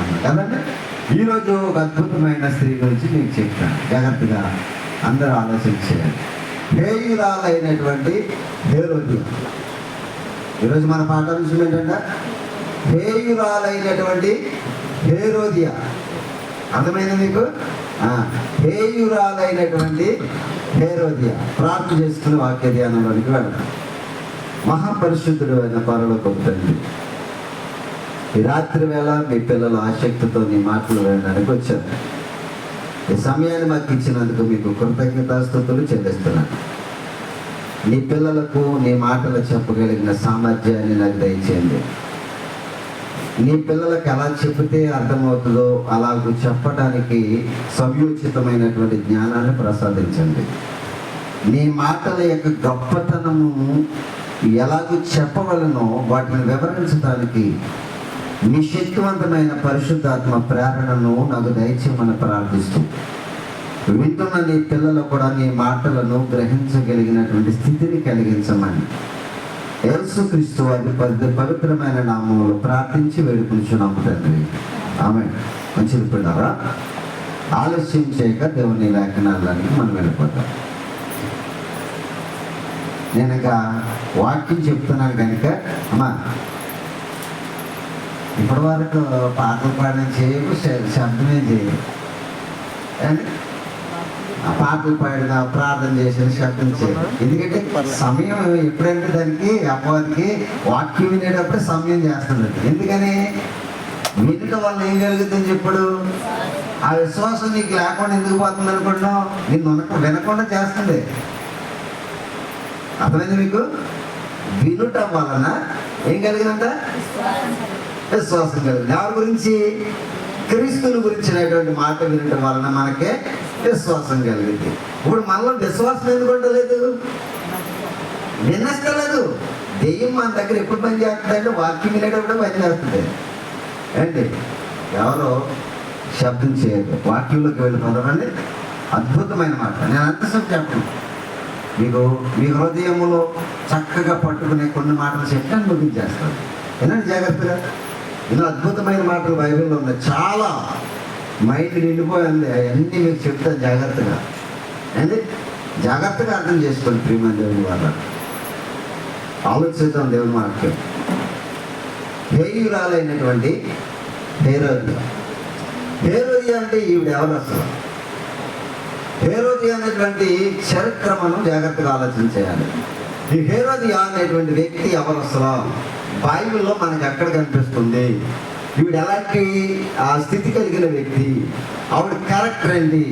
చేస్తున్నాను కదండి. ఈరోజు ఒక అద్భుతమైన స్త్రీ గురించి మీకు చెప్తాను, జాగ్రత్తగా అందరూ ఆలోచించారు. హేయురాలైనటువంటి హేరోదియ. ఈరోజు మన పాఠాంశం ఏంటంటే హేయురాలైనటువంటి హేరోదియ. అర్థమైంది మీకు? హేయురాలైనటువంటి హేరోదియ. ప్రార్థన చేసుకుని వాక్య ధ్యానంలోనికి వెళ్దాం. మహాపరిశుద్ధుడు అయిన పరలోకపు తండ్రి, ఈ రాత్రి వేళ మీ పిల్లలు ఆసక్తితో నీ మాటలు వినడానికి వచ్చారు. ఈ సమయాన్ని మాకు ఇచ్చినందుకు మీకు కృతజ్ఞతాస్తుతులు చెల్లిస్తున్నాను. నీ పిల్లలకు నీ మాటలు చెప్పగలిగిన సామర్థ్యాన్ని నాకు దయచేయండి. నీ పిల్లలకు ఎలా చెబితే అర్థమవుతుందో అలాగూ చెప్పడానికి సంయోచితమైనటువంటి జ్ఞానాన్ని ప్రసాదించండి. నీ మాటల యొక్క గొప్పతనము ఎలాగూ చెప్పవలనో వాటిని వివరించడానికి నీ శక్తివంతమైన పరిశుద్ధాత్మ ప్రేరణను నాకు దయచేయమని ప్రార్థిస్తూ, వింటున్న నీ పిల్లలు కూడా నీ మాటలను గ్రహించగలిగినటువంటి స్థితిని కలిగించమని యేసుక్రీస్తు వారి పవిత్రమైన నామములో ప్రార్థించి వేడుకుంటున్నాము తండ్రి. ఆమేన్. మంచిది పిల్లరా, ఆలస్యం చేయక దేవుని లేఖనాలకి మనం వెళ్ళిపోతాం. నేను ఇంకా వాక్యం చెప్తున్నాను కనుక అమ్మా, ఇప్పటి వరకు పాటలు పాడడం చేయకు, శబ్దమే చేయదు. పాటలు పాడిన ప్రార్థన చేసిన శబ్దం చేయదు. ఎందుకంటే సమయం ఎప్పుడంటే దానికి అపవాదికి వాక్యం వినేటప్పుడే సమయం చేస్తుంది. ఎందుకని? వినటం వల్ల ఏం కలుగుతుందని చెప్పాడు? ఆ విశ్వాసం నీకు లేకుండా ఎందుకు పోతుంది అనుకుంటున్నావు? నిన్ను వినకుండా చేస్తుంది. అర్థమైంది మీకు? వినటం వలన ఏం కలిగినంట? విశ్వాసం కలిగింది. ఎవరి గురించి? క్రీస్తుని గురించినటువంటి మాట వినటం వలన మనకే విశ్వాసం కలిగింది. ఇప్పుడు మనలో విశ్వాసం ఎందుకు ఉండలేదు? వినస్తలేదు. దెయ్యం మన దగ్గర ఎప్పుడు పని చేస్తుందంటే వాక్యం వినేటప్పుడు పని చేస్తుంది. ఏంటి? ఎవరో శబ్దం చేయదు. వాక్యంలోకి వెళ్ళిపోతామండి. అద్భుతమైన మాట. నేను అంతసేపు చెప్పను, మీకు మీ హృదయంలో చక్కగా పట్టుకునే కొన్ని మాటలు చెప్పాను, ముగించేస్తాను. ఏనండి జాగ్రత్తగా. ఇలా అద్భుతమైన మాటలు బైబిల్లో ఉన్నాయి. చాలా మైండ్ నిండిపోయింది. అవన్నీ మీకు చెప్తాను జాగ్రత్తగా. అండి జాగ్రత్తగా అర్థం చేసుకోండి ప్రియమైన దేవుని వాళ్ళ. ఆలోచిద్దాం దేవుని వాక్యం. హేయురాలైనటువంటి హేరోదియ. హేరోదియ అంటే ఈవిడ ఎవరు అసలు? హేరోదియ అనేటువంటి చరిత్ర మనం జాగ్రత్తగా ఆలోచన చేయాలి. ఈ హేరోదియ అనేటువంటి వ్యక్తి ఎవరు అసలు? బైబిల్లో మనకి ఎక్కడ కనిపిస్తుంది? ఈవిడ ఎలాంటి స్థితి కలిగిన వ్యక్తి? ఆవిడ క్యారెక్టర్ ఏంటి?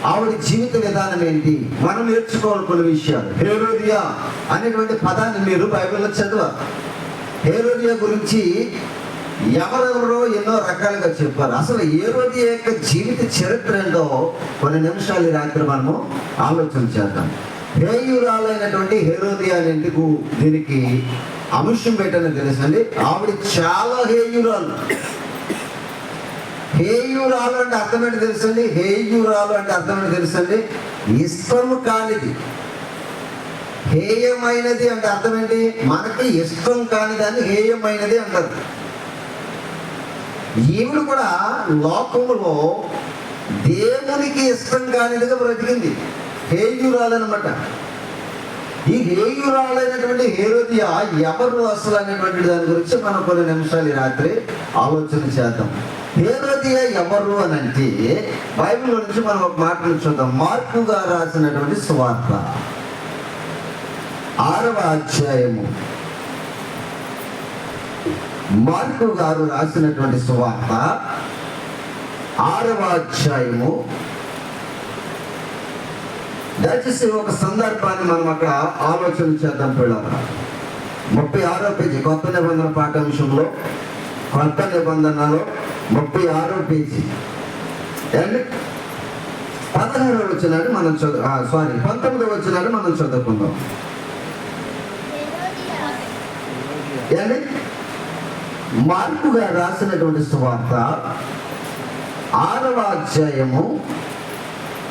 ఆవిడ జీవిత విధానం ఏంటి? మనం నేర్చుకోవాలి కొన్ని విషయాలు. హేరోదియ అనేటువంటి పదాన్ని మీరు బైబిల్లో చదవాలి. హేరోదియ గురించి ఎవరెవరో ఎన్నో రకాలుగా చెప్పారు. అసలు హేరోదియ యొక్క జీవిత చరిత్ర ఏంటో కొన్ని నిమిషాలు ఈ రాత్రి మనము ఆలోచన చేద్దాం. హేయురాలైనటువంటి హేరోదియ అనేందుకు దీనికి అంశం పెట్టని తెలుసండి. ఆవిడ చాలా హేయురాలు. హేయురాలు అంటే అర్థం ఏంటి తెలుసండి? హేయురాలు అంటే అర్థం ఏంటి తెలుసండి? ఇష్టము కానిది. హేయమైనది అంటే అర్థం ఏంటి? మనకి ఇష్టం కానిదాన్ని హేయమైనది అంటారు. ఈవిడ కూడా లోకములో దేవునికి ఇష్టం కానిదిగా బ్రతికింది. హేయురాలన్నమాట. ఈ హేయురాలైనటువంటి హేరోదియ ఎవరు అసలు అనేటువంటి దాని గురించి మనం కొన్ని నిమిషాలు ఈ రాత్రి ఆలోచన చేద్దాం. హేరోదియ ఎవరు అని అంటే బైబిల్ నుంచి మనం ఒక మాటలు చూద్దాం. మార్కు గారు రాసినటువంటి సువార్త 6వ అధ్యాయము. మార్కు గారు రాసినటువంటి సువార్త 6వ అధ్యాయము. దయచేసి ఒక సందర్భాన్ని మనం అక్కడ ఆలోచన చేద్దాం పిల్లలు. 36వ పేజీ కొత్త నిబంధన పాఠ్యాంశంలో, కొత్త నిబంధనలో 36వ పేజీ 16వ వచనాన్ని మనం 19వ వచనాన్ని మనం చదువుకుందాం. మార్కు గారు రాసినటువంటి సువార్త 6వ అధ్యాయము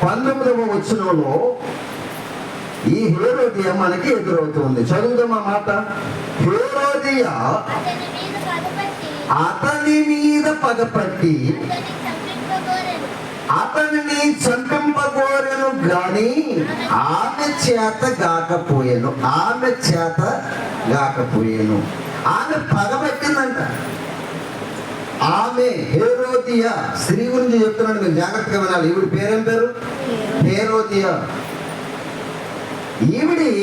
19వ వచనంలో ఈ హేరోదియ మనకి ఎదురవుతుంది. చదువుదాం ఆ మాట. హేరోదియ అతని మీద పగపట్టి అతనిని చంపింపగోరెను గాని ఆమె చేత గాకపోయాను. ఆమె పగబట్టిందంట. ఆమె హేరోదియా, స్త్రీ గురించి చెప్తున్నాడు, మీరు జాగ్రత్తగా వినాలి. ఈవిడ పేరేం పేరు? హేరోదియా. ఈవిడి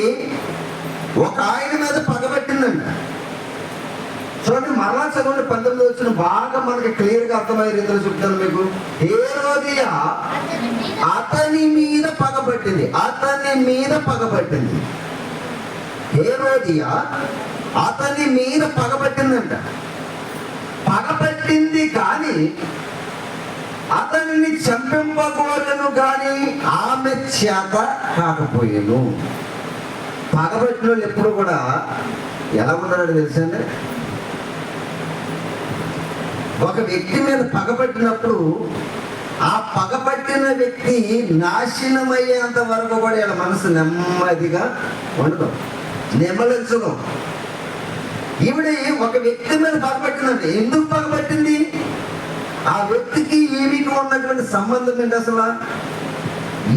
ఒక ఆయన మీద పగబట్టిందంట. చూడండి, మరలా చదవండి 19 వచ్చిన బాగా మనకి క్లియర్గా అర్థమయ్యే రీతిలో చెప్తాను మీకు. హేరోదియా అతని మీద పగబట్టింది. హేరోదియా అతని మీద పగబట్టిందంట. పగబట్టింది కానీ అతనిని చంపింపగోరెను కానీ ఆమె చేత కాకపోయాను. పగబట్టిన వాళ్ళు ఎప్పుడు కూడా ఎలా ఉన్నారో తెలుసండి. ఒక వ్యక్తి మీద పగబట్టినప్పుడు ఆ పగబట్టిన వ్యక్తి నాశనమయ్యేంత వరకు కూడా ఇలా మనసు నెమ్మదిగా ఉండదు, నెమ్మదించదు. ఈవిడ ఒక వ్యక్తి మీద పగబట్టిందండి. ఎందుకు పగబట్టింది? ఆ వ్యక్తికి ఈవికి ఉన్నటువంటి సంబంధం ఏంటి అసలు?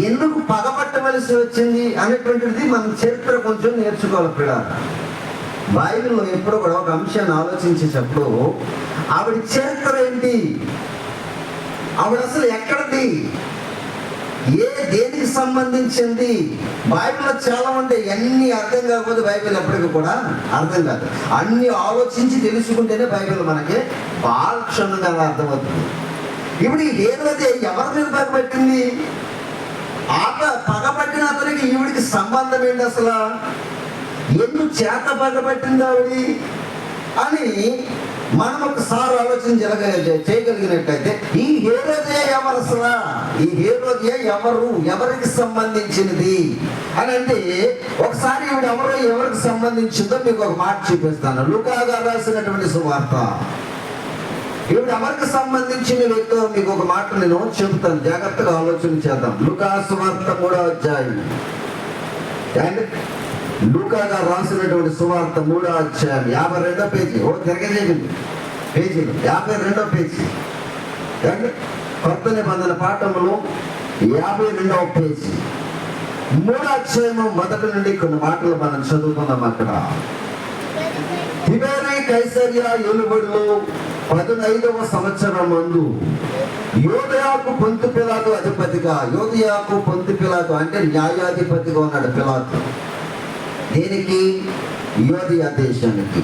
ఎందుకు పగబట్టవలసి వచ్చింది అనేటువంటిది మనం చరిత్ర కొంచెం నేర్చుకోవాలి పిల్లలు. బైబిల్లో ఎప్పుడు కూడా ఒక అంశాన్ని ఆలోచించేటప్పుడు ఆవిడ చరిత్ర ఏంటి, ఆవిడ అసలు ఎక్కడిది, దేనికి సంబంధించింది. బైబిల్లో చాలా ఉంటాయి, అన్ని అర్థం కాకపోతే బైబిల్ ఎప్పటికీ కూడా అర్థం కాదు. అన్ని ఆలోచించి తెలుసుకుంటేనే బైబిల్ మనకి బాగా క్షుణ్ణంగా అర్థమవుతుంది. ఇప్పుడు ఈ హేరోదియా ఎవరి మీద పగబట్టింది? పగబట్టిన అతనికి ఈవిడికి సంబంధం ఏంటి అసలు? ఎందుకు చేత పగబట్టింది ఆవిడ అని మనం ఒకసారి ఆలోచన చేయగలిగినట్లయితే ఈ హేరోదియా ఎవరు అసలు? ఈ హేరోదియా ఎవరికి సంబంధించినది అని అంటే ఒకసారి ఈవిడ ఎవరికి సంబంధించిందో మీకు ఒక మాట చూపిస్తాను. లూకా గారు రాసినటువంటి సువార్త. ఈవిడ ఎవరికి సంబంధించిన వ్యక్తో మీకు ఒక మాట నేను చెబుతాను, జాగ్రత్తగా ఆలోచన చేద్దాం. లూకా సువార్త 3వ అధ్యాయం. లూకా గారు రాసినటువంటి సువార్త 3వ అధ్యాయం 52వ పేజీ. తిరగజేయండి పేజీలు, 52వ పేజీ. కొత్త నిబంధన పాఠములు 52వ పేజీ, 3వ అధ్యాయము మొదటి నుండి కొన్ని మాటలు మనం చదువుకుందాం. అక్కడ తిబెరీ కైసరియా ఏలుబడిలో 15వ సంవత్సరం మందు యోదయాకు పొంతు పిలాతు అధిపతిగా, యోదయాకు పొంతు పిలాతు అంటే న్యాయాధిపతిగా ఉన్నాడు పిలాతు. దేనికి? యోదయ దేశానికి.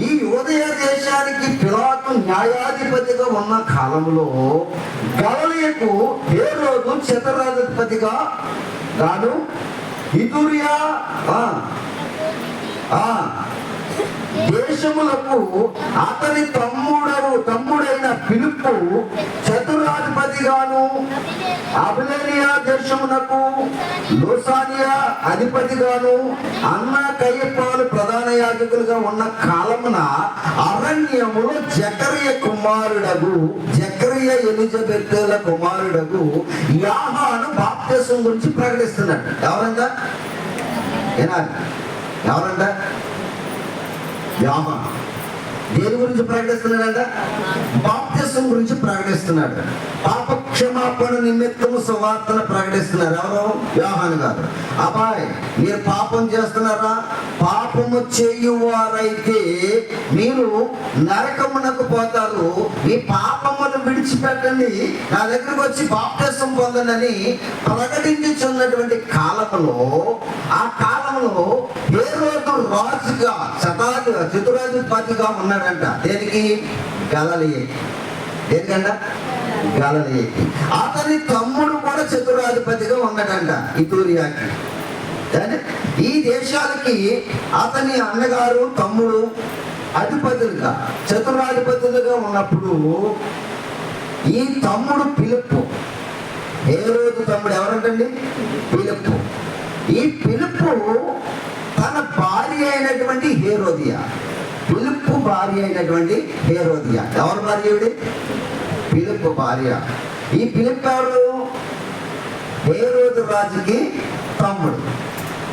ఈ యోదయ దేశానికి పిలాతు న్యాయాధిపతిగా ఉన్న కాలంలో గలిలయకు హేరోదు క్షేత్రాధిపతిగా గాను ఇతురియా దేశములకు అతని తమ్ముడైన ఫిలిప్పు చతురాధిపతిగాను, అబిలేనియా దేశమునకు లోసానియా అధిపతిగాను, అన్న కయ్యపాలు ప్రధాన యాజకులుగా ఉన్న కాలమున అరణ్యములో జకరియా ఎలిజబెత్ల కుమారుడగు యోహాను బాప్తిసం గురించి ప్రకటిస్తున్నాడు. ఎవరంట? యోహాను. దేని గురించి ప్రకటిస్తున్నాడంట? బాప్తిసం గురించి ప్రకటిస్తున్నాడు. పాప క్షమాపణ నిమిత్తము సువార్తను ప్రకటిస్తున్నారు. ఎవరు? యోహాను గారు. అబ్బాయి, మీరు పాపం చేస్తున్నారా? పాపము చేయువారైతే మీరు నరకమునకు పోతారు. మీ పాపమును విడిచిపెట్టండి, నా దగ్గరకు వచ్చి బాప్తిసం పొందండి ప్రకటించుచున్నటువంటి కాలంలో, ఆ కాలంలో హేరోదు రాజుగా చతురాధిపతిగా ఉన్నాడంట. దేనికి? గలిలయ. దేనికంట? గలిలయకి. అతని తమ్ముడు కూడా చతురాధిపతిగా ఉన్నాడంట ఇతూరియాకి. ఈ దేశాలకి అతని అన్నగారు తమ్ముడు అధిపతులుగా చతురాధిపతులుగా ఉన్నప్పుడు ఈ తమ్ముడు ఫిలిప్పు, హేరోదు తమ్ముడు ఎవరంటండి? ఫిలిప్పు. ఈ ఫిలిప్పు తన భార్య అయినటువంటి హేరోదియా, ఫిలిప్పు భార్య అయినటువంటి హేరోదియా. ఎవరు భార్య? ఫిలిప్పు భార్య. ఈ ఫిలిప్పు ఎవరు? హేరోదు రాజుకి తమ్ముడు.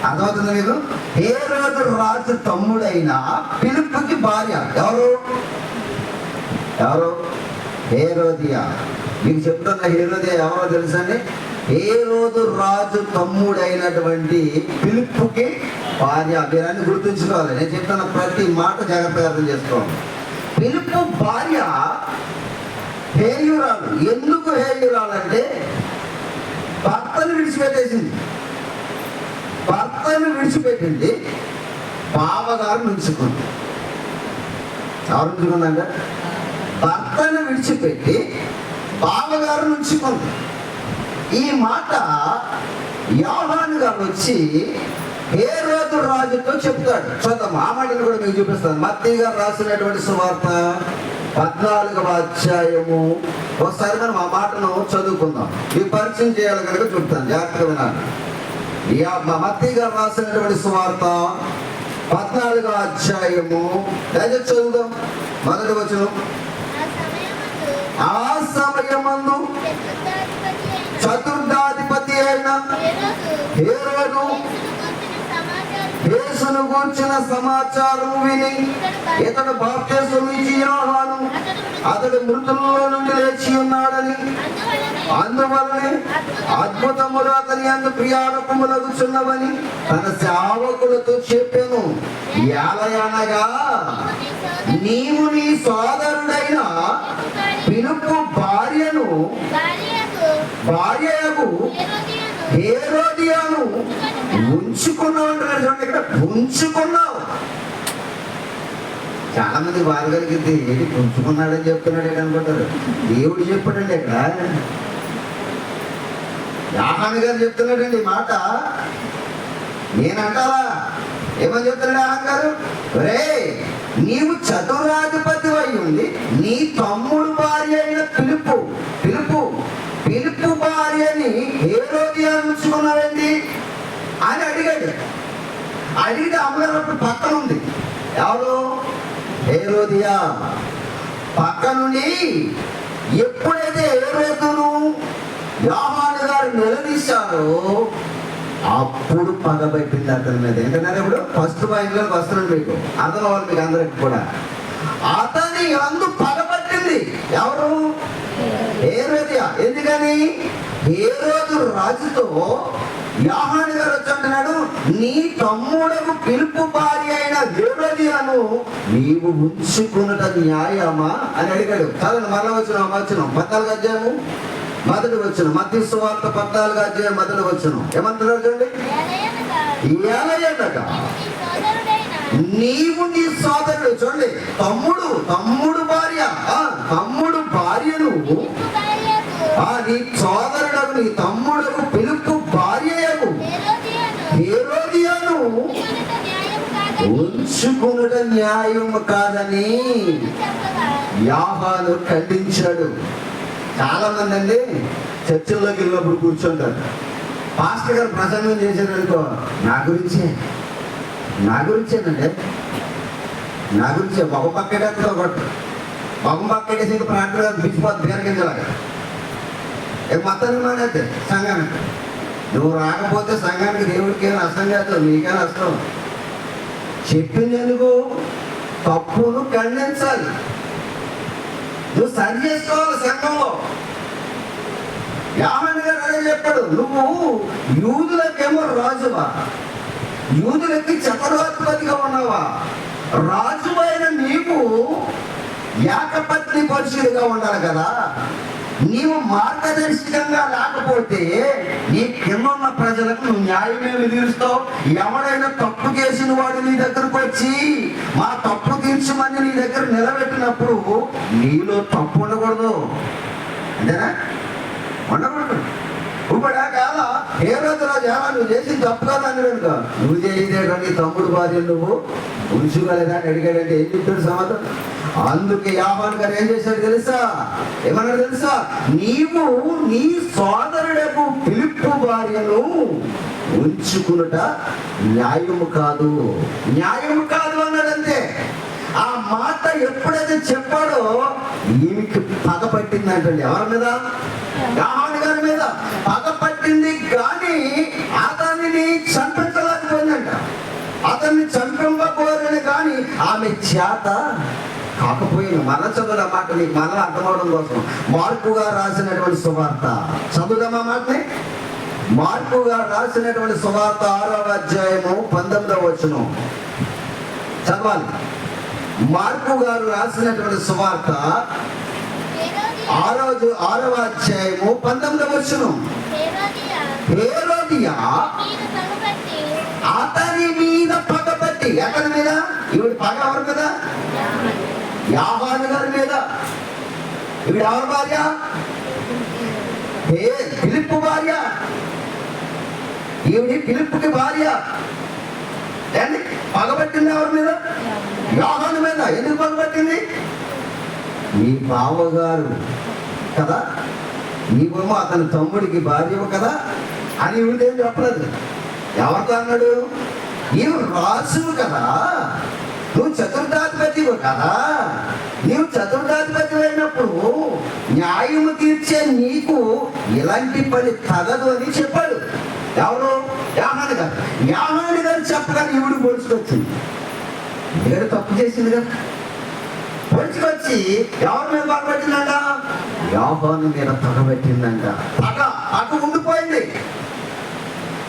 అర్థమవుతుంది మీకు? హేరోదు రాజు తమ్ముడైన ఫిలిప్పుకి భార్య ఎవరు? ఎవరు? హేరోదియా. మీకు చెప్తున్న హేరోదియా ఎవరో తెలుసండి? హేరోదు రాజు తమ్ముడైనటువంటి ఫిలిప్పుకి భార్య. మీరన్నీ గుర్తుంచుకోవాలి, నేను చెప్తున్న ప్రతి మాట జాగ్రత్తగా అర్థం చేసుకోవాలి. ఫిలిప్పు భార్య హేయురాలు. ఎందుకు హేయురాలంటే భర్తను విడిచిపెట్టేసింది. భర్తను విడిచిపెట్టింది, బావగారు ఉంచుకుంది. ఎవరు ఉంచుకుందంటే భర్తను విడిచిపెట్టి బావగారు ఉంచుకుంది. ఈ మాట యోహాను గారు వచ్చి హేరోదు రాజుతో చెప్తాడు. చూద్దాం, ఆ మాటను కూడా మీకు చూపిస్తాను. మత్తయి గారు రాసినటువంటి సువార్త 14వ అధ్యాయము. ఒకసారి మనం ఆ మాటను చదువుకుందాం. ఈ పరిచయం చేయాలి కనుక చెప్తాను, జాగ్రత్తగా వినాలి. మత్తయి గారు రాసినటువంటి సువార్త 14వ అధ్యాయము దయచేసి చదువుదాం. మొదటి వచనం. ఆ సమయమందు చతుర్థాధిపతి అయిన హేరోదు యేసును గూర్చిన సమాచారం విని ఇతడు బాప్తిస్మము ఇచ్చి యోహాను అతడు మృతుల్లో నుండి లేచి ఉన్నాడని, అందువలనే అద్భుతములు అతని యందు క్రియారూపములగుచున్నవని తన సేవకులతో చెప్పెను. ఏలయనగా నీవు నీ సోదరుడైన ఫిలిప్పు భార్యయగు హేరోదియాను ఉంచుకున్నావు అంటున్నాడు. చూడండి, ఇక్కడ ఉంచుకున్నావు. చాలా మంది బాధ కలిగింది, ఏంటి ఉంచుకున్నాడని చెప్తున్నాడు అనుకుంటారు. దేవుడు చెప్పాడండి ఇక్కడ. యోహాను గారు చెప్తున్నాడండి ఈ మాట. నేనంటావా? ఏమని చెప్తున్నాడు యోహాను గారు? రే, నీవు చతురాధిపతి అయి ఉంది నీ తమ్ముడు భార్య అయిన ఫిలిప్పు భార్యని హేరోదియా ఉంచుకున్నావేంటి అని అడిగాడు. అడిగితే అమ్మగారు అప్పుడు పక్కన ఉంది. ఎవరు? హేరోదియా. పక్క నుండి ఎప్పుడైతే హేరోదును యోహాను గారు నిలదీశారో అప్పుడు పగబట్టింది అతని మీద. ఏంటన్నారు? ఇప్పుడు ఫస్ట్ పాయింట్లోకి వస్తున్నాడు మీకు, అతను వాళ్ళు మీకు అందరికి కూడా. అతని అందు పగబట్టింది ఎవరు? హేరోదియా. ఎందుకని? హేరోదు రాజుతో యోహాను గారు వచ్చి అంటున్నాడు, నీ తమ్ముడకు ఫిలిప్పు భార్య అయిన హేరోదియాను నీవు ఉంచుకున్నట న్యాయమా అని అడిగాడు. చదవండి, మరలా వచ్చిన 14వ అధ్యాయము మొదటి వచనం. మత్తయి సువార్త 14వ అధ్యాయం మొదటి వచనం. ఏమంటున్నారు చూడండి. ఏలయనగా నీవు నీ సోదరుడు, చూడండి, తమ్ముడు భార్య, తమ్ముడు భార్యను నీ సోదరుడకు నీ తమ్ముడకు ఫిలిప్పు భార్యయగు హేరోదియాను ఉంచుకునుట న్యాయం కాదని యోహాను ఖండించాడు. చాలా మంది అండి చర్చిల్లోకి వెళ్ళినప్పుడు కూర్చుంటారు. పాస్టర్ గారు ప్రసంగం చేశారు అనుకో, నా గురించేనండి, నా గురించే. ఒక పక్కడేస్తా ఒకటి, ఒక పక్కడేసి ప్రార్థన బిచ్చిపోద్ది బీరగింజలాగా. మొత్తానికి మానేస్తే సంఘానికి నువ్వు రాకపోతే సంఘానికి దేవుడికి ఏమైనా నష్టం చేస్తావు, నీకే నష్టం. చెప్పిందెందుకు? తప్పును ఖండించాలి, నువ్వు సరి చేసుకోవాలి సంఘంలో. యోహాను గారు అదే చెప్పాడు. నువ్వు యూదులకేమో రాజువా, యూదులకి చక్రవర్తిగా ఉన్నావా? రాజు అయిన నీవు ఏకపత్ని పరిశుడిగా ఉండాలి కదా. నీవు మార్గదర్శకంగా లేకపోతే నీ కింద ఉన్న ప్రజలకు నువ్వు న్యాయమే విధిస్తావు. ఎవడైనా తప్పు చేసిన వాడు నీ దగ్గరకు వచ్చి మా తప్పు తీర్చమని నీ దగ్గర నిలబెట్టినప్పుడు నీలో తప్పు ఉండకూడదు, అంతేనా? ఉండకూడదు. ఇప్పుడా కాదా హేరోదు రాజు ఎలా నువ్వు చేసింది తప్పు కాదు అన్నాడు. నువ్వు చేసేదేటో నీ తమ్ముడు భార్య నువ్వు ఉంచుకోలేదా అని అడిగాడంటే ఏం చెప్తాడు సమాధానం? అందుకే యోహాను గారు ఏం చేశాడు తెలుసా? ఏమన్నాడు తెలుసా? నీవు నీ సోదరుడకు ఫిలిప్పు భార్యను ఉంచుకునుట న్యాయము కాదు అన్నాడంతే. ఆ మాట ఎప్పుడైతే చెప్పాడో ఈమెకి పగ పట్టిందంటండి. ఎవరి మీద? యోహాను గారి మీద పగ పట్టింది. కానీ అతనిని చంపించలేకపోయిందంట. అతన్ని చంపింపకోరని కానీ ఆమె చేత కాకపోయినా మన చదువుల మాట మీకు మరలా అర్థమవడం కోసం మార్కు గారు రాసినటువంటి సువార్త చదువుదామా మాటని. మార్కు గారు రాసినటువంటి సువార్త 6వ అధ్యాయము 19వ వచనం చదవాలి. మార్కు గారు రాసినటువంటి సువార్త 6వ అధ్యాయము 19వ వచనం. హేరోదియా అతని మీద పగబట్టి, అతని మీద, ఈవిడ పగ ఎవరి మీద? యోహాను గారి మీద. ఈవిడ ఎవరి భార్య? ఫిలిప్పు భార్య. ఈవిడ ఫిలిప్పుకి భార్య. పగబట్టింది ఎవరి మీద? యోహాను మీద. ఎందుకు పగబట్టింది? మీ బావగారు కదా, నీవేమో అతని తమ్ముడికి భార్యవు కదా అని ఈవిడేం చెప్పలేదు. ఎవరితో అన్నాడు? నీవు రాసువు కదా, నువ్వు చతుర్థాధిపతివు కదా, నీవు చతుర్థాధిపతి అయినప్పుడు న్యాయము తీర్చే నీకు ఇలాంటి పని తగదు అని చెప్పాడు. ఎవరు? యోహాను గారు. యోహాను గారు చెప్పగానే ఈవిడికి పొడుచుకొచ్చింది. ఏడు తప్పు చేసింది కదా, పొడుచుకొచ్చి ఎవరి మీద పగబట్టిందంట? యోహాను మీద పగబట్టిందంట. పగ ఉండిపోయింది.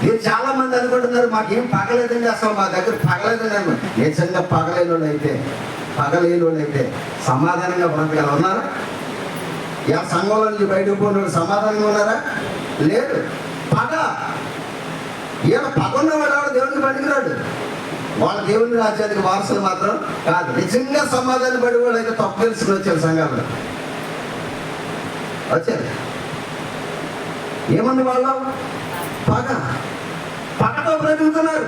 మీరు చాలా మంది అనుకుంటున్నారు మాకేం పగలేదండి, అసలు మా దగ్గర పగలేదండి. నిజంగా పగలేని వాళ్ళు అయితే సమాధానంగా బ్రతకగల ఉన్నారా? సంఘంలో నుంచి బయటకు పోయిన సమాధానంగా ఉన్నారా? లేదు. ఈయన పగ ఉన్నవాడు ఎవరు దేవుడికి పనికిరాడు. వాళ్ళ దేవుని రాజ్యానికి వారసులు మాత్రం కాదు. నిజంగా సమాధాన పడి వాళ్ళు అయితే తప్పు తెలుసుకుని వచ్చారు సంఘాల్లో. వచ్చారు. ఏమంది వాళ్ళు? పగతో బ్రతుకుతున్నారు.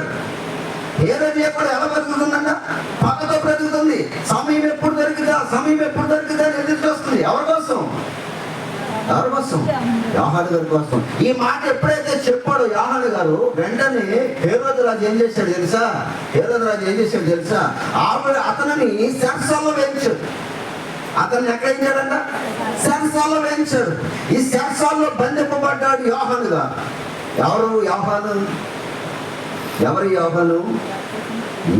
ఏదో కూడా ఎలా బ్రతుకుతుందంట? పగతో బ్రతుకుతుంది. సమయం ఎప్పుడు దొరికిందా అని ఎదురు చూస్తుంది. ఎవరి కోసం? యోహాను గారి కోసం. ఈ మాట ఎప్పుడైతే చెప్పాడో యోహాను గారు, వెంటనే హేరోదు రాజు ఏం చేశాడు తెలుసా? అతనిని శంసాల్లో వేయించాడు. అతన్ని ఎక్కడ వేయించాడంట? శంసాల్లో వేయించాడు. ఈ శంసాల్లో బంధింపబడ్డాడు యోహాను గారు. ఎవరు యోహాను?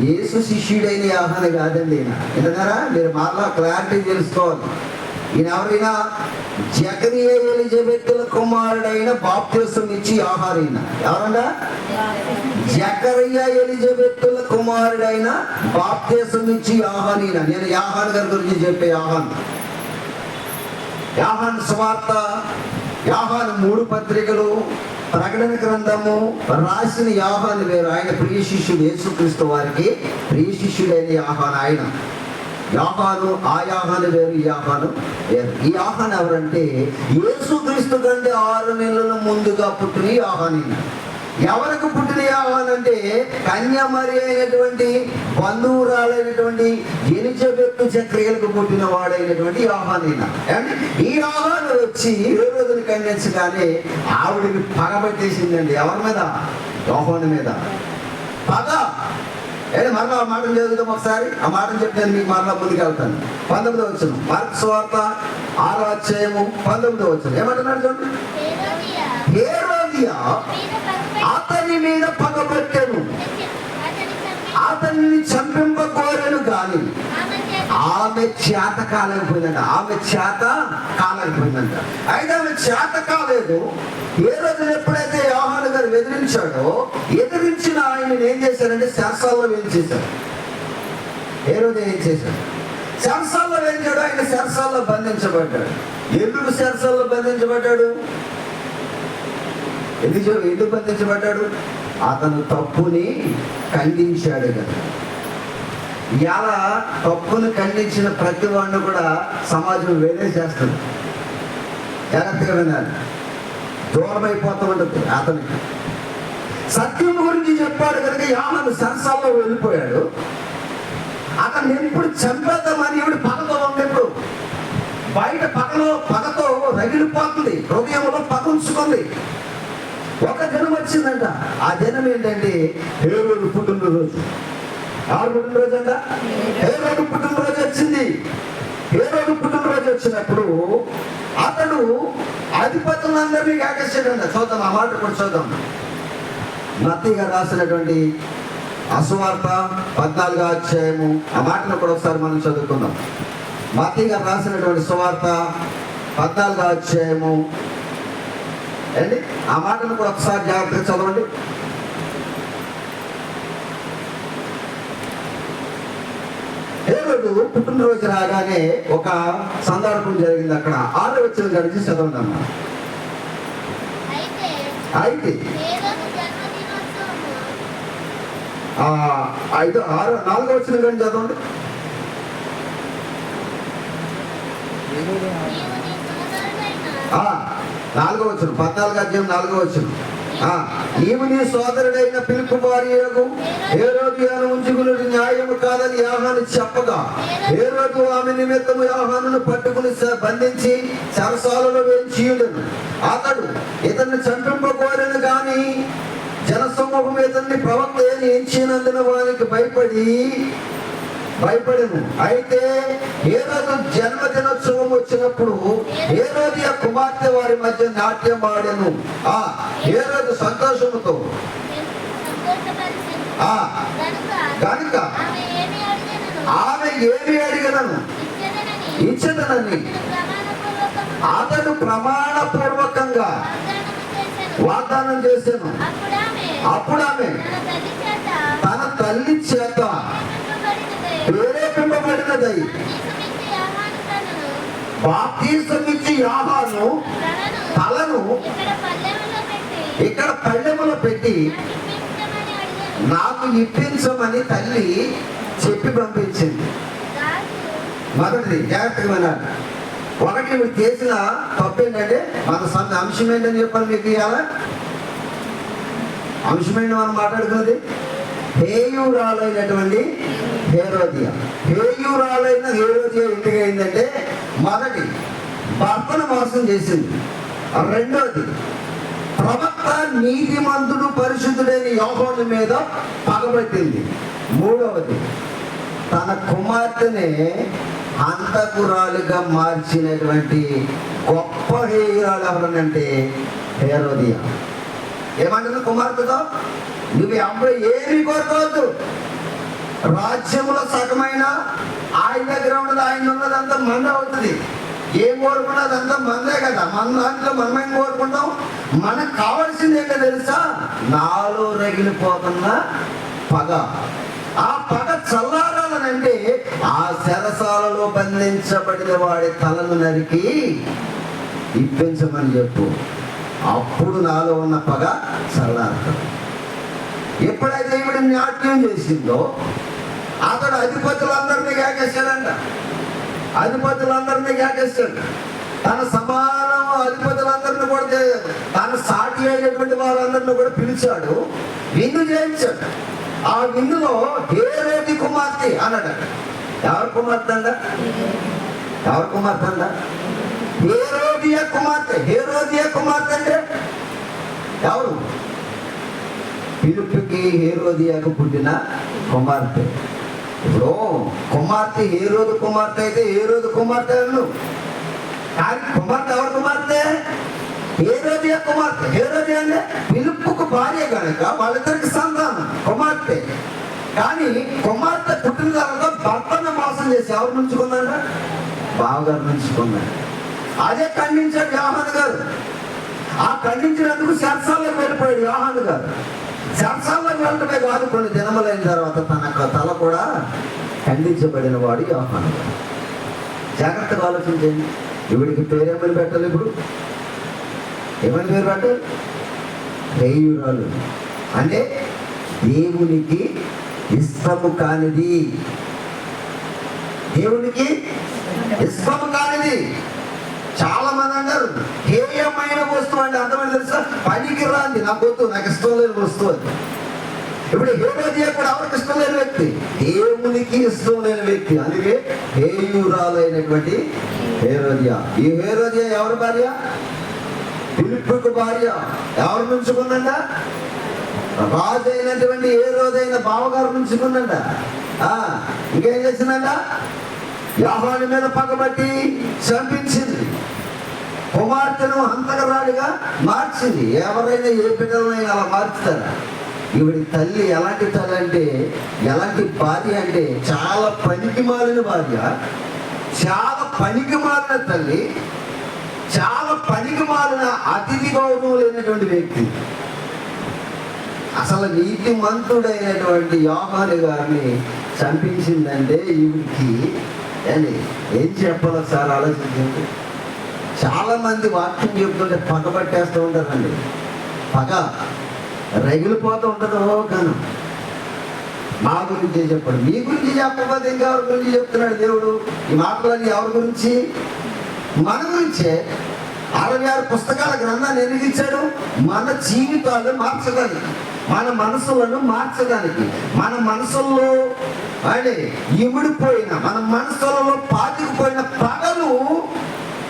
యేసు శిష్యుడైన యోహాను కాదండి ఈయన. విన్నారా? మీరు మరలా క్లారిటీ తెలుసుకోవాలి. ఈయన ఎవరైనా? జకరియా ఎలిజబెతుల కుమారుడైన బాప్తిసం ఇచ్చి యోహాను. ఈయన ఎవరన్నా? జకరియా ఎలిజబెతుల కుమారుడైన బాప్తిసం ఇచ్చి యోహాను. ఈయన నేను యోహాను గారి గురించి చెప్పే యోహాను సువార్త, యోహాను 3 పత్రికలు, ప్రకటన గ్రంథము రాసిన యోహాను వేరు. ఆయన ప్రియ శిష్యుడు, యేసుక్రీస్తు వారికి ప్రియ శిష్యుడైన యోహాను. ఆయన యోహాను, ఆ యోహాను వేరు, ఈ యోహాను వేరు. ఈ యోహాను ఎవరంటే యేసుక్రీస్తు కంటే 6 నెలల ముందుగా పుట్టిన యోహాను. ఎవరికి పుట్టిన యోహాను అంటే కన్యామరి అయినటువంటి బంధువురాలైనటువంటి ఎలిజబెతు చక్రియలకు పుట్టిన వాడైనటువంటి యోహాను. ఈ యోహాను వచ్చి హేరోదుని ఖండించగానే ఆవిడికి పగబట్టేసిందండి. ఎవరి మీద? యోహాను మీద పగ. మరలా ఆ మాటను చదువుతాం ఒకసారి. ఆ మాటను చెప్తే మీకు మరలా ముందుకు వెళ్తాను. 19వ వచనం, మార్కు సువార్త 6వ అధ్యాయము 19వ వచనం ఏమంటున్నాడు చూడండి. హేరోదియా అతని మీద పగబట్టెను, అతన్ని చంపింప కోరెను గాని ఆమె చేత కాలేకపోయిందంట. అయితే ఆమె చేత కాలేదు. ఏ రోజు ఎప్పుడైతే యోహాను గారు ఎదిరించిన ఆయన ఏం చేశారంటే శంసాల్లో వేయించేశారు. ఏ రోజు ఏం చేశాడు? శంసాల్లో వేయించాడు. ఆయన శంసాల్లో బంధించబడ్డాడు. ఎందుకు శంసాల్లో బంధించబడ్డాడు? ఎందుకు బంధించబడ్డాడు? అతను తప్పుని ఖండించాడు కదా. ఇలా తప్పును ఖండించిన ప్రతి వాడిని కూడా సమాజం వేరే చేస్తుంది. జాగ్రత్తగా వినాలి. దూరం అయిపోతూ ఉంటుంది. అతనికి సత్యం గురించి చెప్పాడు కనుక యోహాను శంసాల్లో వెళ్ళిపోయాడు. అతన్ని ఎప్పుడు చంపేద్దామని ఇప్పుడు పగతో ఉంది. ఇప్పుడు బయట పగతో రగిలిపోతుంది. హృదయంలో పగ ఉంచుకుంది. ఒక దినం వచ్చిందంట. ఆ దినం ఏంటంటే హేరోదు పుట్టినరోజు. ఎవరు పుట్టినరోజు అంట? హేరోదు పుట్టినరోజు వచ్చింది. హేరోదు పుట్టినరోజు వచ్చినప్పుడు అతడు అధిపతులందరినీ ఏకేశాడంట. చూద్దాం, ఆ మాట కూడా చూద్దాం. మత్తయి గారు రాసినటువంటి ఆ సువార్త 14వ అధ్యాయము ఆ మాటను కూడా ఒకసారి మనం చదువుకుందాం. మత్తయి గారు రాసినటువంటి సువార్త 14వ అధ్యాయము అండి, ఆ మాటను కూడా ఒకసారి జాగ్రత్తగా చదవండి. హేరోదు పుట్టినరోజు రాగానే ఒక సందర్భం జరిగింది. అక్కడ 6వ వచనం గడిచి చదవండి అమ్మా. అయితే 4వ వచనం కానీ చదవండి. ఆ 4వ వచనం 14వ అధ్యాయం 4వ వచనం. నీవు నీ సోదరుడైన ఫిలిప్పు భార్యకు హేరోదియను ఉంచుకున్నది న్యాయము కాదని యోహాను చెప్పగా, హేరోదు ఆమె నిమిత్తము యోహానును పట్టుకుని బంధించి చెరసాలలో వేయించియుండెను. అతడు ఇతన్ని చంపింపకోరను గాని జనసమూహం ఇతన్ని ప్రవక్త అని ఎంచినందున వానికి భయపడెను. అయితే హేరోదు జన్మదినోత్సవం వచ్చినప్పుడు హేరోదియ కుమార్తె వారి మధ్య నాట్యం ఆడెను. హేరోదు సంతోషముతో కనుక ఆమె ఏమి అడిగనను ఇచ్చదనని అతడు ప్రమాణపూర్వకంగా వాగ్దానం చేశాను. అప్పుడు ఆమె తన తల్లి చేత ప్రేరేపింపబడినదై బాప్తిసమిచ్చి యోహాను తలను ఇక్కడ పళ్ళెములో పెట్టి నాకు ఇప్పించమని తల్లి చెప్పి పంపించింది. మొదటిది జాగ్రత్తగా వినాలి. ఒకటి నువ్వు చేసిన తప్పు ఏంటంటే మన అంశం ఏంటని చెప్పాలి మీకు. ఇవాళ అంశం ఏంటి మనం మాట్లాడుకున్నది? హేయురాలైనటువంటి హేరోదియ. హేయురాలైన హేరోదియ ఎందుకు అయిందంటే, మొదటి భర్తను మోసం చేసింది. రెండోది ప్రవక్త నీతిమంతుడు పరిశుద్ధుడైన యోహాను మీద పగబట్టింది. మూడవది తన కుమార్తెనే హంతకురాలుగా మార్చినటువంటి గొప్ప హేయురాలు ఎవరనంటే హేరోదియ. ఏమంటుంది కుమార్తెతో? నువ్వు అబ్బాయి ఏమి కోరుకోవద్దు, రాజ్యంలో సగమైన ఆయన దగ్గర ఉన్నది, ఆయన ఉన్నదంతా మంద అవుతుంది. ఏం కోరుకున్నది అంతా మందే కదా. మన దాంట్లో మనమేం కోరుకుంటాం? మనకు కావాల్సింది ఏంటో తెలుసా? నాలో రగిలిపోతున్న పగ. ఆ పగ చల్లారాలనంటే ఆ చెరసాలలో బంధించబడిన వాడి తలను నరికి ఇప్పించమని చెప్పు. అప్పుడు నాలో ఉన్న పగ చల్లారుతుంది. ఎప్పుడైతే ఈవిడ నాట్యం చేసిందో అతడు అధిపతులందరినీ కేకేశాడంట. అధిపతులందరినీ కేకేశాడు. తన సమానం అధిపతులందరినీ కూడా, తన సాటి అయినటువంటి వారందరినీ కూడా పిలిచాడు, విందు చేయించాడు. ఆ విందులో హేరోది కుమార్తె అన్నాడు. ఎవరి కుమార్తె అంట? ఎవరి కుమార్తె అంట? హేరోదియ కుమార్తె. హేరోదియ కుమార్తె అంటే ఎవరు? ఫిలిప్పుకి హేరోదియాకు పుట్టిన కుమార్తె. ఇప్పుడు కుమార్తె హేరోదు కుమార్తె అయితే హేరోదు కుమార్తె అను. కానీ కుమార్తె ఎవరు కుమార్తె? హేరోదియ కుమార్తె. హేరోదియ అంటే ఫిలిప్పుకు భార్య కనుక వాళ్ళిద్దరికి సంతానం కుమార్తె. కానీ కుమార్తె పుట్టిన తర్వాత భర్తను మోసం చేసి ఎవరు నుంచుకున్నాడు? బావగారు నుంచుకున్నాడు. అదే ఖండించాడు యోహాను గారు. ఆ ఖండించినందుకు చెరసాలకు వెళ్ళిపోయాడు యోహాను గారు. చెరసాలకు వెళ్ళటమే కాదు, కొన్ని దినములైన తర్వాత తన తల కూడా ఖండించబడిన వాడు యోహాను గారు. జాగ్రత్తగా ఆలోచించండి. ఇవిడికి పేరేమని పెట్టాలి? ఇప్పుడు ఏమని పేరు పెట్టాలి? హేయురాలు అంటే దేవునికి ఇష్టము కానిది. దేవునికి ఇష్టము కానిది. చాలా మంది అన్నారు హేయమైన వస్తువు అంటే అర్థమైంది తెలుసా? పనికి రాంది, నాకు వద్దు, నాకు ఇష్టం లేని వస్తువు అది. ఇప్పుడు హేరోదియ కూడా ఎవరికి ఇష్టం లేని వ్యక్తి? దేవునికి ఇష్టం లేని వ్యక్తి. అందుకే హేయురాలైనటువంటి హేరోదియ. ఈ హేరోదియ ఎవరి భార్య? ఫిలిప్పుకు భార్య. ఎవరు నుంచుకుందంట? రాజు అయినటువంటి హేరోదైన బావగారు నుంచుకుందంట. ఇంకేం చేసిందంట? యోహాను మీద పగబట్టి చంపించింది. కుమార్తెను హంతకురాలిగా మార్చింది. ఎవరైనా ఏ బిడ్డలైనా అలా మార్చుతారా? ఈవిడి తల్లి ఎలాంటి తల్లి అంటే, ఎలాంటి భార్య అంటే చాలా పనికి మాలిన భార్య, చాలా పనికి మాలిన తల్లి, చాలా పనికి మాలిన అతిథి గౌరవం లేనటువంటి వ్యక్తి. అసలు నీతిమంతుడైనటువంటి యోహాను గారిని చంపించిందంటే ఈవిడికి ఏం చెప్పాలో సార్ ఆలోచించండి. చాలా మంది వాక్యం చెప్తుంటే పగబట్టేస్తూ ఉంటారండి. పగ రగిలిపోతూ ఉంటుందో కానీ మా గురించి చెప్పాడు, మీ గురించి చెప్పకపోతే ఇంకెవరి గురించి చెప్తున్నాడు దేవుడు? ఈ మాటలని ఎవరి గురించి? మన గురించే. 66 పుస్తకాల గ్రంథాన్ని ఎందుకు ఇచ్చాడు? మన జీవితాలను మార్చడానికి, మన మనసులను మార్చడానికి, మన మనసుల్లో ఇమిడిపోయిన, మన మనసులలో పాతికిపోయిన పగలు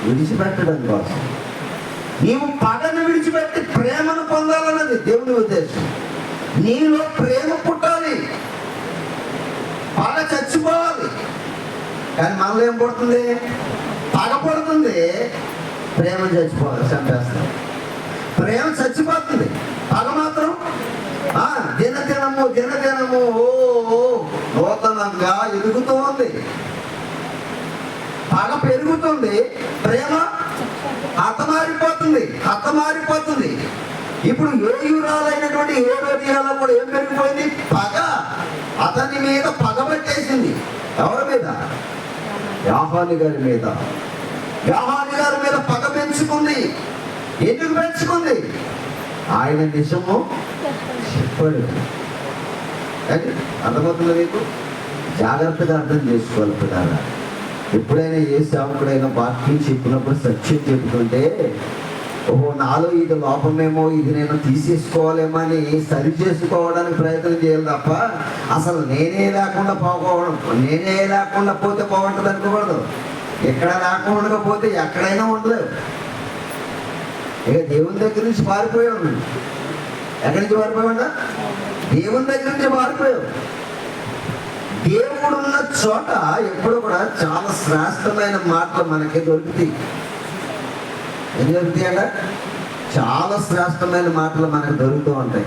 విడిచిపెట్టడం కోసం. నీవు పగను విడిచిపెట్టి ప్రేమను పొందాలన్నది దేవుని ఉద్దేశం. నీలో ప్రేమ పుట్టాలి, పగ చచ్చిపోవాలి. కానీ మనలో ఏం పుడుతుంది? పగ పుడుతుంది, ప్రేమ చచ్చిపోవాలి, చంపేస్తాం. ప్రేమ చచ్చిపోతుంది, పగ మాత్రం దినదినము దినదినము నూతనంగా ఎదుగుతూ ఉంది. పగ పెరుగుతుంది, ప్రేమ హతమారిపోతుంది. ఇప్పుడు యోయురాలైనటువంటి హేరోదియాలో కూడా ఏం పెరిగిపోయింది? పగ. అతని మీద పగ పట్టేసింది. ఎవరి మీద? యోహాను గారి మీద. యోహాను గారి మీద పగ పెంచుకుంది. ఎందుకు పెంచుకుంది? ఆయన నిజము చెప్పాడు. అది అర్థమవుతుంది మీకు? జాగ్రత్తగా అర్థం చేసుకోవాలి పిల్లలు. ఎప్పుడైనా ఏ సేవకుడైనా వాక్యం చెప్పినప్పుడు సత్యం చెప్పుకుంటే, ఓహో నాలో ఇది లోపమేమో, ఇది నేను తీసేసుకోవాలేమో అని సరి చేసుకోవడానికి ప్రయత్నం చేయాలి తప్ప అసలు నేనే లేకుండా పోతే బాగుంటుంది అనుకోకూడదు. ఎక్కడ లేకుండా పోతే ఎక్కడైనా ఉండలేదు. ఇక దేవుని దగ్గర నుంచి పారిపోయావు. ఎక్కడి నుంచి పారిపోయావు? దేవుని దగ్గర నుంచి పారిపోయావు. దేవుడున్న చోట ఎప్పుడు కూడా చాలా శ్రేష్టమైన మాటలు మనకి దొరుకుతాయి. ఏం దొరుకుతాయి అంట? చాలా శ్రేష్టమైన మాటలు మనకు దొరుకుతూ ఉంటాయి.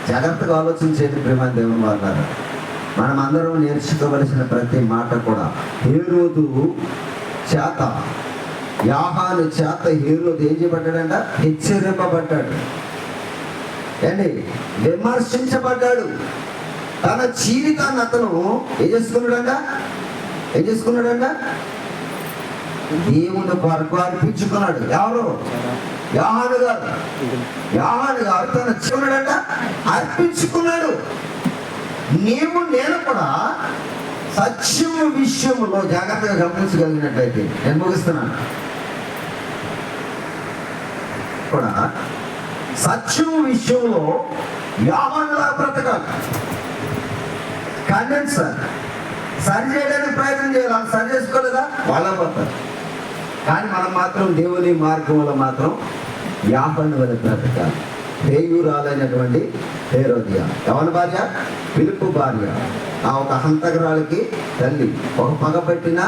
జాగ్రత్తగా ఆలోచించేది ప్రేమ దేవుని వారు. మనం అందరం నేర్చుకోవలసిన ప్రతి మాట కూడా హేరోదు చేత, యోహాను చేత హేరోదు ఏం చేయబడ్డాడంట? హెచ్చరింపబడ్డాడు, విమర్శించబడ్డాడు. తన జీవితాన్ని అతను ఏం చేసుకున్నాడంట? దేవుని కొరకు అర్పించుకున్నాడు. ఎవరు? యోహాను గారు తన జీవనుడంట అర్పించుకున్నాడు. నేను కూడా సత్యం విషయంలో జాగ్రత్తగా గమనించగలిగినట్లయితే, నేను ముగిస్తున్నాను కూడా, సత్యం విషయంలో యోహానులా బ్రతకాలి. కండెన్స్ సరి చేయడానికి ప్రయత్నం చేయాలి. వాళ్ళు సరి చేసుకోలేదా వాళ్ళ పోతారు. కానీ మనం మాత్రం దేవుని మార్గంలో మాత్రం యోహాను వలె బ్రతకాలి. హేయురాలైనటువంటి హేరోదియా ఎవరి భార్య? ఫిలిప్పు భార్య. ఆ ఒక హంతకురాలికి తల్లి. ఒక పగబట్టిన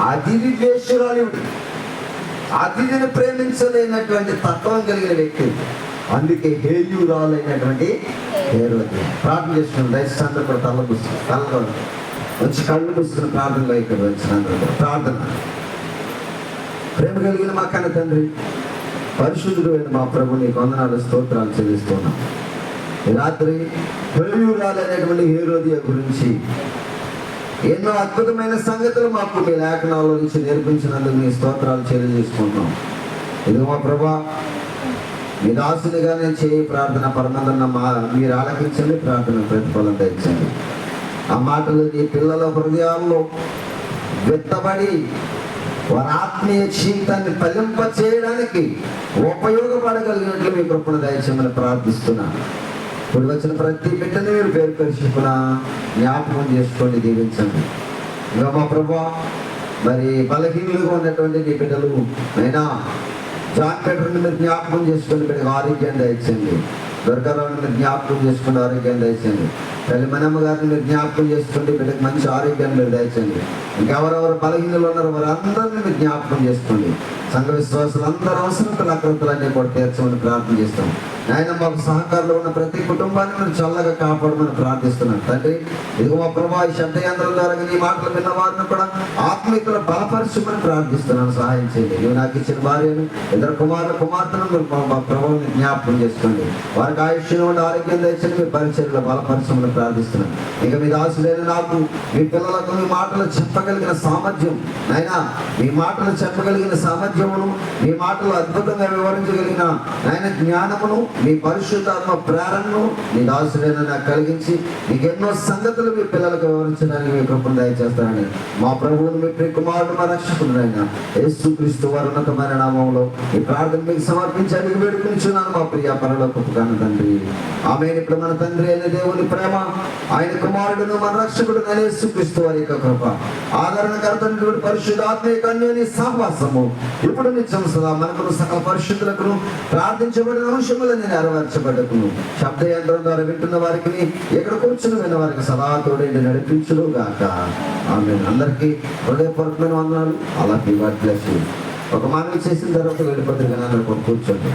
అతిథి ద్వేషురాలు. అతిథిని ప్రేమించలేనటువంటి తత్వం కలిగిన వ్యక్తి. అందుకే హేయురాలైనటువంటి హేరోదియా. ప్రార్థన చేస్తున్నాం. దయచేసి కూడా కళ్ళు మూసుకుని ప్రార్థనలో ఇక్కడ వచ్చినందుకు ప్రార్థన. ప్రేమ కలిగిన మా కన్న తండ్రి, పరిశుద్ధుడు అయిన మా ప్రభు, నీకు వందనాలు, స్తోత్రాలు చెల్లిస్తున్నాం. ఈ రాత్రి హేయురాలైనటువంటి హేరోదియా గురించి ఎన్నో అద్భుతమైన సంగతులు మాకు మీ లేఖనాల నుంచి నేర్పించినందుకు మీ స్తోత్రాలు చెల్లించుకుంటున్నాం. ఇది మా ప్రభా, మీ దాసునిగా నేను చేయి ప్రార్థన పరమందన్న మీరు ఆలకించండి. ప్రార్థన ప్రతిఫలం తెచ్చండి. ఆ మాటలు నీ పిల్లల హృదయాల్లో విత్తబడి వారి ఆత్మీయ జీవితాన్ని ఫలింప చేయడానికి ఉపయోగపడగలిగినట్లు మీ కృపను దయచేయమని ప్రార్థిస్తున్నాను. ఇప్పుడు వచ్చిన ప్రతి బిడ్డని మీరు పేరు పరిశుభ్ర జ్ఞాపకం చేసుకోండి, దీవించండి. ఇంకా మా ప్రభా, మరి బలహీనులుగా ఉన్నటువంటి నీ బిడ్డలు అయినా జాన్ పీటర్ని మీరు జ్ఞాపకం చేసుకుని బిడ్డకు ఆరోగ్యాన్ని దయచేయండి. దొరకరావుని మీరు జ్ఞాపకం చేసుకుని ఆరోగ్యాన్ని దయచేయండి. తల్లి మనమ్మ గారిని మీరు జ్ఞాపకం చేసుకోండి, బిడ్డకు మంచి ఆరోగ్యాన్ని మీరు దయచండి. ఇంకెవరెవరు బలహీనలు ఉన్నారో వారందరినీ మీరు జ్ఞాపకం చేసుకోండి. సంఘ విశ్వాసులు అందరూ అవసరతలు అక్రతలన్నీ కూడా తీర్చమని ప్రార్థన చేస్తాం. ఆయన మాకు సహకారంలో ఉన్న ప్రతి కుటుంబాన్ని మీరు చల్లగా కాపాడమని ప్రార్థిస్తున్నాను తండ్రి. ఇదిగో మా ప్రభా, ఈ శబ్దయంత్రం ద్వారా నీ మాటలు విన్న వారిని కూడా ఆత్మీయతలో బలపరచమని ప్రార్థిస్తున్నాను. సహాయం చేయండి. నువ్వు నాకు ఇచ్చిన భార్యను, ఇద్దరు కుమార్తెను మీరు మా ప్రభువుని జ్ఞాపకం చేసుకోండి. వారికి ఆయుష్యం ఉండి ఆరోగ్యం దయచేసి మీ పరిచర్యలో బలపరచమని ప్రార్థిస్తున్నాను. ఇక మీ దాసులైన నాకు, మీ పిల్లలకు మీ మాటలు చెప్పగలిగిన సామర్థ్యం, అయినా మీ మాటలు చెప్పగలిగిన సామర్థ్యమును, మీ మాటలు అద్భుతంగా వివరించగలిగిన ఆయన జ్ఞానమును, మీ పరిశుద్ధాత్మ ప్రేరణను మీ దాసులైన నాకు కలిగించి మీకు ఎన్నో సంగతులు మీ పిల్లలకు వివరించడానికి మీ కృపను దయచేస్తారని మా ప్రభువుని, మీ ప్రియ కుమారుడు, మా రక్షకుడైన యేసుక్రీస్తు వారి ఉన్నతమైన నామములో ఈ ప్రార్థన మీకు సమర్పించి అడిగి వేడుకుంటున్నాను మా ప్రియ పరలోకపు కన్న తండ్రి. ఆమేన్. ఇప్పుడు మన తండ్రి అయిన దేవుని ప్రేమ, ఆయన కుమారుడును మన రక్షకుడు యేసుక్రీస్తు వారి యొక్క కృప, ఆదరణకర్త పరిశుద్ధాత్మ కన్యని సహవాసము ఇప్పుడు నిత్యం సదా మనకును సకల పరిశుద్ధులకు ప్రార్థించబడిన అంశములను నెరవేర్చబడకును. శబ్దయంత్రం ద్వారా వింటున్న వారికి, ఎక్కడ కూర్చుని విన్న వారికి సదా తోడేంటి నడిపించును గాక. ఆమేన్. అందరికీ హృదయపూర్వకమైన వందనాలు. అలా గాడ్ బ్లెస్ యు. ఒక మనవి చేసిన తర్వాత వెళ్ళిపోతే అందరూ కూర్చోండి.